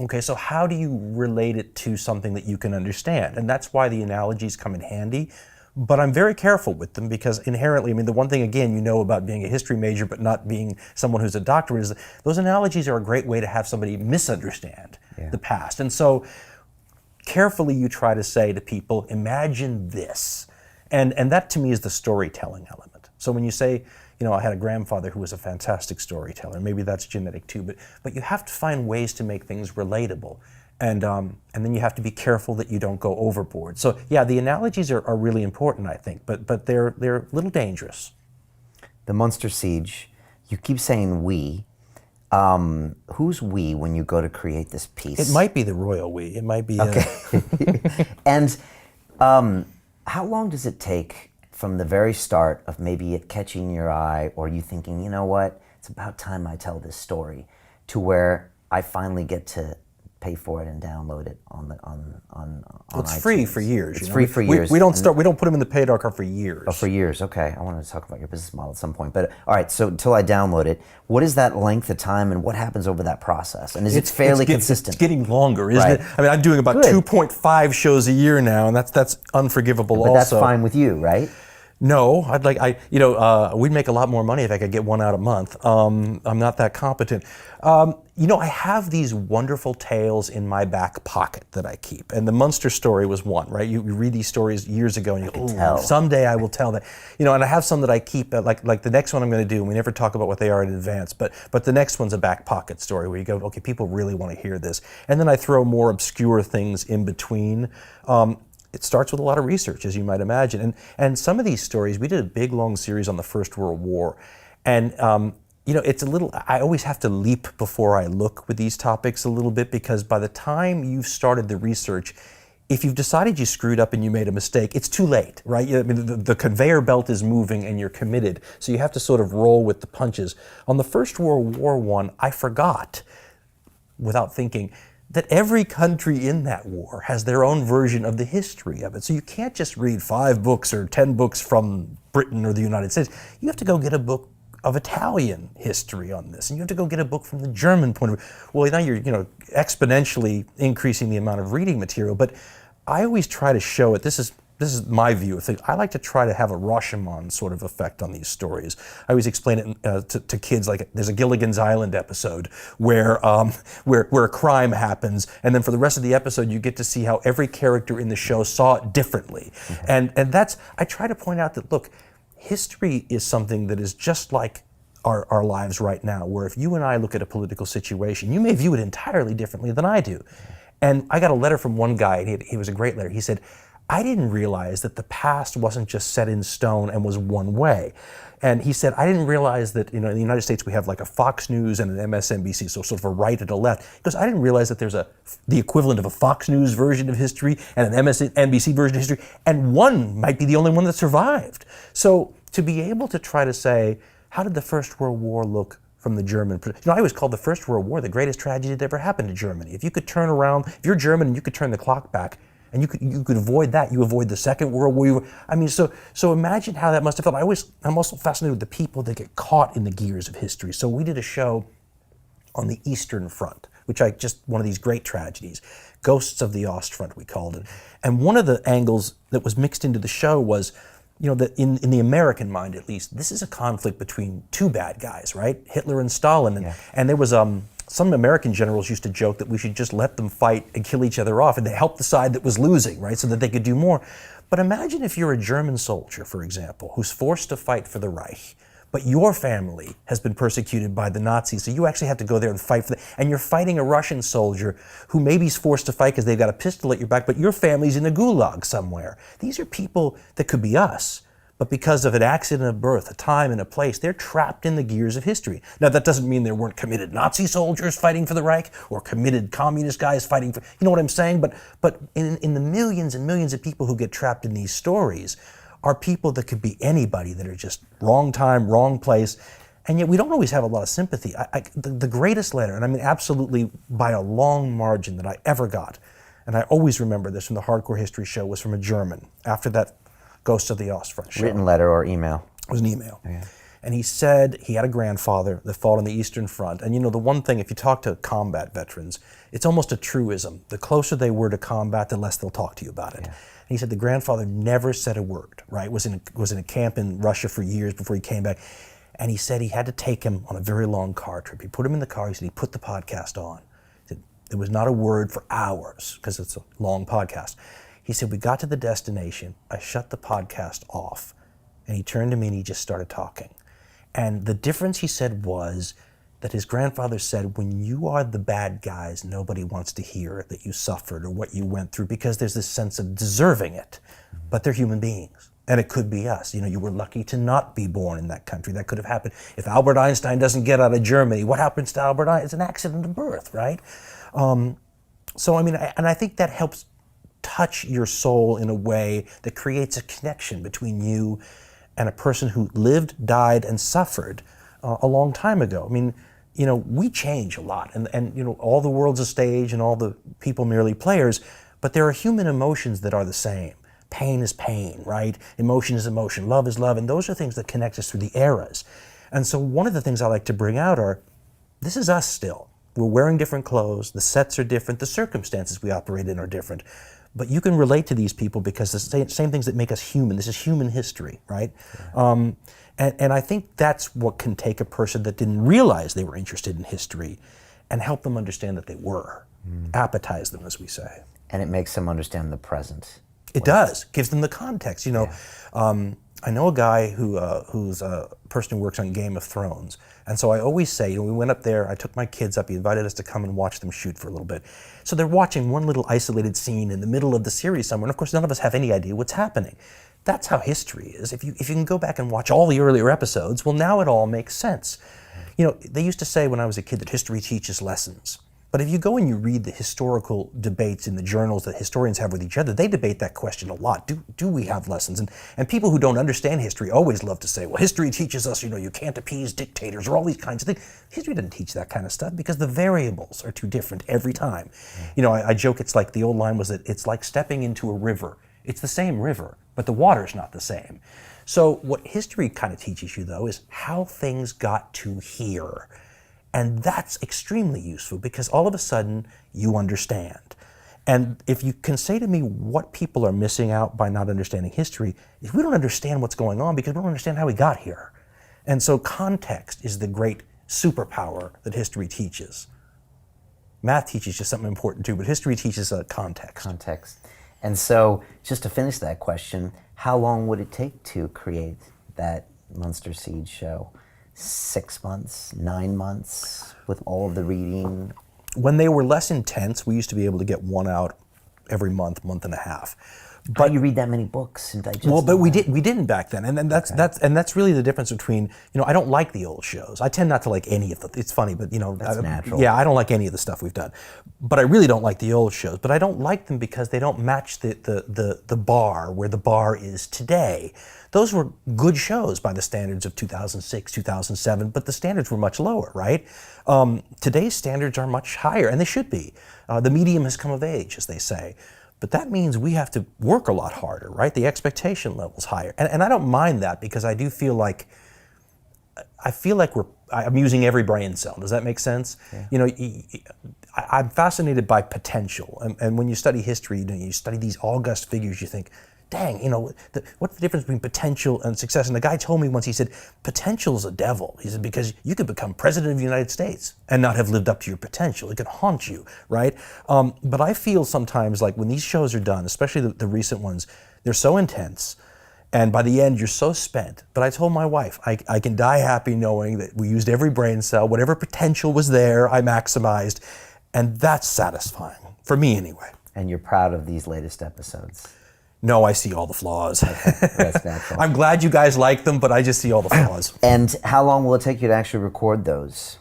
okay, so how do you relate it to something that you can understand? And that's why the analogies come in handy. But I'm very careful with them, because inherently, the one thing, again, about being a history major but not being someone who's a doctor is that those analogies are a great way to have somebody misunderstand the past. And so carefully you try to say to people, imagine this. And that to me is the storytelling element. So when you say, I had a grandfather who was a fantastic storyteller. Maybe that's genetic too, but you have to find ways to make things relatable, and then you have to be careful that you don't go overboard. So yeah, the analogies are really important, I think, but they're a little dangerous. The Munster Siege. You keep saying we. Who's we when you go to create this piece? It might be the royal we. It might be. Okay. And how long does it take from the very start of maybe it catching your eye, or you thinking, you know what, it's about time I tell this story, to where I finally get to pay for it and download it on It's iTunes? free for years. It's free for years. We don't put them in the paid archive for years. Oh, for years. Okay. I wanted to talk about your business model at some point. But all right, so until I download it, what is that length of time, and what happens over that process? And is it fairly consistent? It's getting longer, isn't it? I'm doing about 2.5 shows a year now, and that's unforgivable. But that's fine with you, right? No, we'd make a lot more money if I could get one out a month. I'm not that competent. I have these wonderful tales in my back pocket that I keep, and the Munster story was one, right? You read these stories years ago, and you go, someday I will tell that. And I have some that I keep, like the next one I'm going to do, and we never talk about what they are in advance, but the next one's a back pocket story where you go, okay, people really want to hear this. And then I throw more obscure things in between. It starts with a lot of research, as you might imagine. And some of these stories, we did a big, long series on the First World War. And, it's a little, I always have to leap before I look with these topics a little bit, because by the time you've started the research, if you've decided you screwed up and you made a mistake, it's too late, right? The conveyor belt is moving and you're committed. So you have to sort of roll with the punches. On the First World War one, I forgot, without thinking, that every country in that war has their own version of the history of it. So you can't just read 5 books or 10 books from Britain or the United States. You have to go get a book of Italian history on this, and you have to go get a book from the German point of view. Well, now you're exponentially increasing the amount of reading material, but I always try to show it. This is my view of things. I like to try to have a Rashomon sort of effect on these stories. I always explain it to kids like there's a Gilligan's Island episode where a crime happens, and then for the rest of the episode you get to see how every character in the show saw it differently. Mm-hmm. And that's, I try to point out that, look, history is something that is just like our lives right now, where if you and I look at a political situation, you may view it entirely differently than I do. And I got a letter from one guy, and he was a great letter. He said, I didn't realize that the past wasn't just set in stone and was one way. And he said, I didn't realize that, in the United States we have like a Fox News and an MSNBC, so sort of a right and a left. He goes, I didn't realize that there's the equivalent of a Fox News version of history and an MSNBC version of history, and one might be the only one that survived. So to be able to try to say, how did the First World War look from the German? I always called the First World War the greatest tragedy that ever happened to Germany. If you could turn around, if you're German and you could turn the clock back, and you could avoid that. You avoid the Second World War. So imagine how that must have felt. I'm also fascinated with the people that get caught in the gears of history. So we did a show on the Eastern Front, which one of these great tragedies, Ghosts of the Ostfront, we called it. And one of the angles that was mixed into the show was, that in the American mind at least, this is a conflict between two bad guys, right? Hitler and Stalin. And there was some American generals used to joke that we should just let them fight and kill each other off and they help the side that was losing, right? So that they could do more. But imagine if you're a German soldier, for example, who's forced to fight for the Reich, but your family has been persecuted by the Nazis, so you actually have to go there and fight for them. And you're fighting a Russian soldier who maybe is forced to fight because they've got a pistol at your back, but your family's in a gulag somewhere. These are people that could be us, but because of an accident of birth, a time and a place, they're trapped in the gears of history. Now, that doesn't mean there weren't committed Nazi soldiers fighting for the Reich or committed communist guys fighting for, you know what I'm saying? But in the millions and millions of people who get trapped in these stories, are people that could be anybody that are just wrong time, wrong place, and yet we don't always have a lot of sympathy. The greatest letter, and I mean absolutely by a long margin that I ever got, and I always remember this from the Hardcore History show, was from a German after that Ghost of the Ostfront show. Written letter or email? It was an email. Okay. And he said he had a grandfather that fought on the Eastern Front. And the one thing, if you talk to combat veterans, it's almost a truism. The closer they were to combat, the less they'll talk to you about it. Yeah. And he said the grandfather never said a word, right? Was in a camp in Russia for years before he came back. And he said he had to take him on a very long car trip. He put him in the car, he said he put the podcast on. He said there was not a word for hours, because it's a long podcast. He said, we got to the destination, I shut the podcast off, and he turned to me and he just started talking. And the difference, he said, was that his grandfather said, when you are the bad guys, nobody wants to hear that you suffered or what you went through, because there's this sense of deserving it. But they're human beings, and it could be us. You were lucky to not be born in that country. That could have happened. If Albert Einstein doesn't get out of Germany, what happens to Albert Einstein? It's an accident of birth, right? So, I mean, and I think that helps touch your soul in a way that creates a connection between you and a person who lived, died, and suffered a long time ago. I mean, we change a lot, and all the world's a stage and all the people merely players, but there are human emotions that are the same. Pain is pain, right? Emotion is emotion, love is love, and those are things that connect us through the eras. And so one of the things I like to bring out are, this is us still. We're wearing different clothes, the sets are different, the circumstances we operate in are different, but you can relate to these people because the same things that make us human. This is human history, right? Yeah. And I think that's what can take a person that didn't realize they were interested in history and help them understand that they were. Appetize them, as we say. And it makes them understand the present. It does. Gives them the context. I know a guy who's a person who works on Game of Thrones. And so I always say, we went up there, I took my kids up, he invited us to come and watch them shoot for a little bit. So they're watching one little isolated scene in the middle of the series somewhere, and of course none of us have any idea what's happening. That's how history is. If you can go back and watch all the earlier episodes, well, now it all makes sense. They used to say when I was a kid that history teaches lessons. But if you go and you read the historical debates in the journals that historians have with each other, they debate that question a lot. Do we have lessons? And people who don't understand history always love to say, well, history teaches us, you can't appease dictators or all these kinds of things. History doesn't teach that kind of stuff because the variables are too different every time. I joke, it's like the old line was that it's like stepping into a river. It's the same river, but the water's not the same. So what history kind of teaches you, though, is how things got to here. And that's extremely useful because all of a sudden you understand. And if you can say to me what people are missing out by not understanding history, is we don't understand what's going on because we don't understand how we got here. And so context is the great superpower that history teaches. Math teaches you something important too, but history teaches context. Context. And so just to finish that question, how long would it take to create that Munster Siege show? 6 months, 9 months, with all of the reading? When they were less intense, we used to be able to get one out every month and a half. But you read that many books and digest. Well, but we didn't back then, and that's really the difference between I don't like the old shows. I tend not to like any of the. It's funny, but that's natural. Yeah, I don't like any of the stuff we've done, but I really don't like the old shows. But I don't like them because they don't match the bar where the bar is today. Those were good shows by the standards of 2006, 2007, but the standards were much lower, right? Today's standards are much higher, and they should be. The medium has come of age, as they say. But that means we have to work a lot harder, right? The expectation level's higher. And I don't mind that because I do feel like we're I'm using every brain cell. Does that make sense? Yeah. You know, I'm fascinated by potential. And when you study history, you study these august figures, you think, dang, you know, what's the difference between potential and success? And the guy told me once, he said, potential's a devil. He said, because you could become president of the United States and not have lived up to your potential. It could haunt you, right? But I feel sometimes like when these shows are done, especially the recent ones, they're so intense. And by the end, you're so spent. But I told my wife, I can die happy knowing that we used every brain cell, whatever potential was there, I maximized. And that's satisfying, for me anyway. And you're proud of these latest episodes? No, I see all the flaws. That's natural. I'm glad you guys like them, but I just see all the flaws. And how long will it take you to actually record those?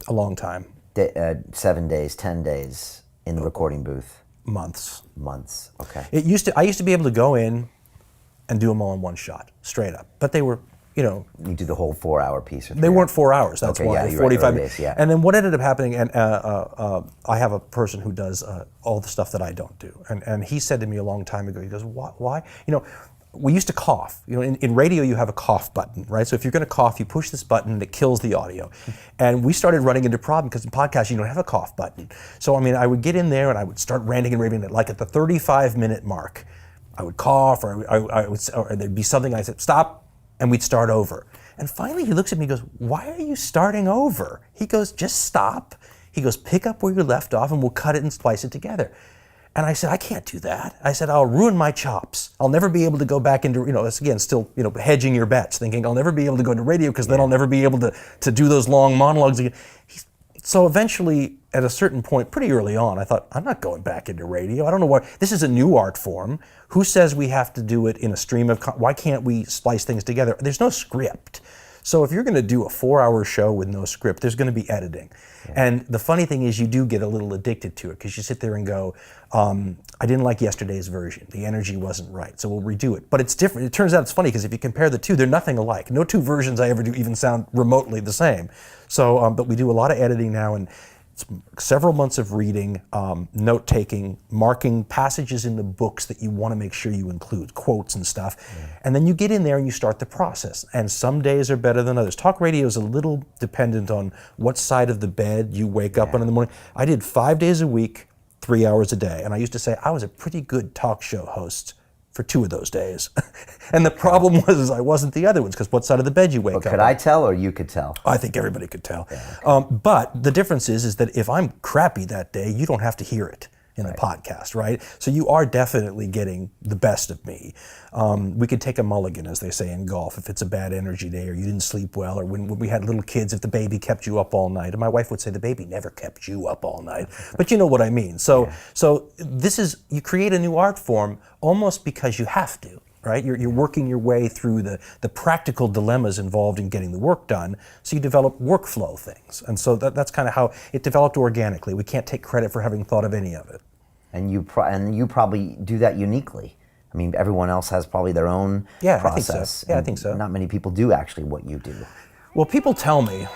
A long time. 7 days, 10 days in the recording booth? Months. Months, okay. I used to be able to go in and do them all in one shot, straight up. But they were, you know... You do the whole 4-hour piece? Or they weren't 4 hours, that's okay, why. Yeah, 45 minutes. Yeah. And then what ended up happening, and I have a person who does all the stuff that I don't do. And he said to me a long time ago, he goes, why? You know, we used to cough. You know, in radio you have a cough button, right? So if you're going to cough, you push this button and it kills the audio. And we started running into a problem because in podcasts you don't have a cough button. So I mean, I would get in there and I would start ranting and raving. Like at the 35-minute mark, I would cough, or there'd be something I said, stop, and we'd start over. And finally he looks at me and goes, why are you starting over? He goes, just stop. He goes, pick up where you left off and we'll cut it and splice it together. And I said, I can't do that. I said, I'll ruin my chops. I'll never be able to go back into, you know, that's again, still, you know, hedging your bets, thinking I'll never be able to go into radio because then I'll never be able to do those long monologues again. So eventually, at a certain point, pretty early on, I thought, I'm not going back into radio. I don't know why. This is a new art form. Who says we have to do it in a stream of, why can't we splice things together? There's no script. So if you're going to do a 4-hour show with no script, there's going to be editing. Yeah. And the funny thing is you do get a little addicted to it because you sit there and go, I didn't like yesterday's version. The energy wasn't right, so we'll redo it. But it's different. It turns out it's funny because if you compare the two, they're nothing alike. No two versions I ever do even sound remotely the same. So, but we do a lot of editing now, and it's several months of reading, note-taking, marking passages in the books that you want to make sure you include, quotes and stuff. Yeah. And then you get in there and you start the process. And some days are better than others. Talk radio is a little dependent on what side of the bed you wake up on in the morning. I did 5 days a week, 3 hours a day. And I used to say I was a pretty good talk show host for 2 of those days. And the problem was I wasn't the other ones, because what side of the bed you wake up Could I tell or you could tell? I think everybody could tell. Yeah, okay. But the difference is that if I'm crappy that day, you don't have to hear it in the podcast, right? So you are definitely getting the best of me. We could take a mulligan, as they say in golf, if it's a bad energy day or you didn't sleep well, or when we had little kids, if the baby kept you up all night. And my wife would say, the baby never kept you up all night. But you know what I mean. So this is, you create a new art form almost because you have to. Right? You're working your way through the practical dilemmas involved in getting the work done, so you develop workflow things. And so that's kind of how it developed organically. We can't take credit for having thought of any of it. And you probably do that uniquely. I mean, everyone else has probably their own process. I think so. Yeah, I think so. Not many people do actually what you do. Well, people tell me